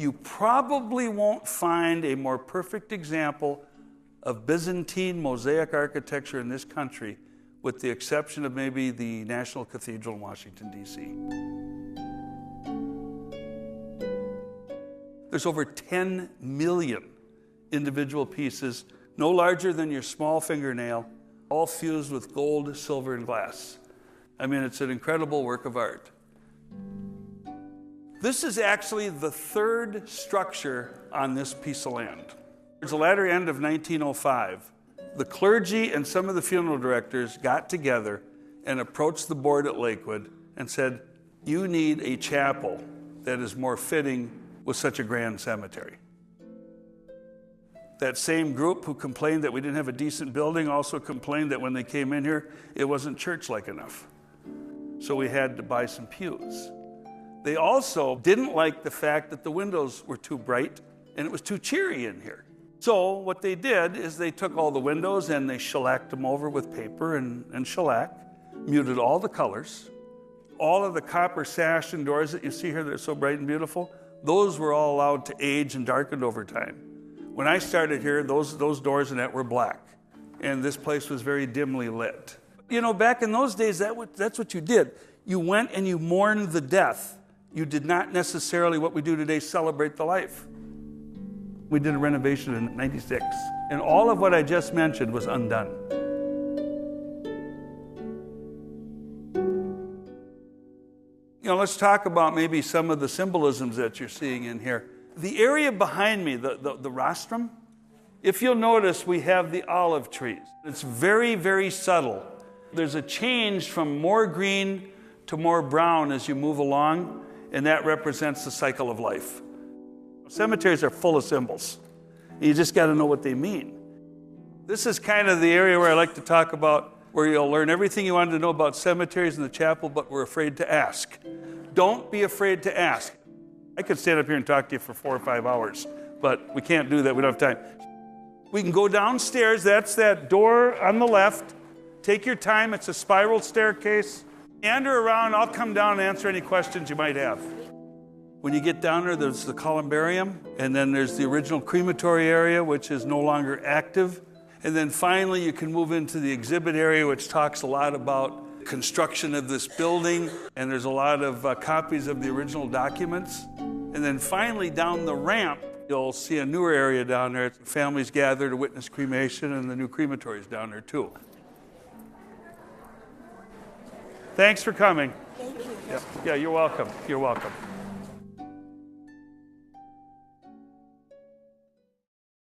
You probably won't find a more perfect example of Byzantine mosaic architecture in this country, with the exception of maybe the National Cathedral in Washington, D.C. There's over 10 million individual pieces, no larger than your small fingernail, all fused with gold, silver, and glass. I mean, it's an incredible work of art. This is actually the third structure on this piece of land. Towards the latter end of 1905, the clergy and some of the funeral directors got together and approached the board at Lakewood and said, you need a chapel that is more fitting with such a grand cemetery. That same group who complained that we didn't have a decent building also complained that when they came in here, it wasn't church-like enough. So we had to buy some pews. They also didn't like the fact that the windows were too bright and it was too cheery in here. So what they did is they took all the windows and they shellacked them over with paper and shellac, muted all the colors. All of the copper sash and doors that you see here that are so bright and beautiful, those were all allowed to age and darkened over time. When I started here, those doors and that were black, and this place was very dimly lit. You know, back in those days, that's what you did. You went and you mourned the death. You did not necessarily, what we do today, celebrate the life. We did a renovation in '96, and all of what I just mentioned was undone. You know, let's talk about maybe some of the symbolisms that you're seeing in here. The area behind me, the rostrum, if you'll notice, we have the olive trees. It's very, very subtle. There's a change from more green to more brown as you move along, and that represents the cycle of life. Cemeteries are full of symbols. You just got to know what they mean. This is kind of the area where I like to talk about where you'll learn everything you wanted to know about cemeteries and the chapel, but we're afraid to ask. Don't be afraid to ask. I could stand up here and talk to you for 4 or 5 hours, but we can't do that. We don't have time. We can go downstairs. That's that door on the left. Take your time. It's a spiral staircase. Meander around. I'll come down and answer any questions you might have. When you get down there, there's the columbarium, and then there's the original crematory area, which is no longer active. And then finally, you can move into the exhibit area, which talks a lot about construction of this building, and there's a lot of copies of the original documents. And then finally, down the ramp, you'll see a newer area down there. Families gather to witness cremation, and the new crematory is down there too. Thanks for coming. Thank you. Yeah, you're welcome. You're welcome.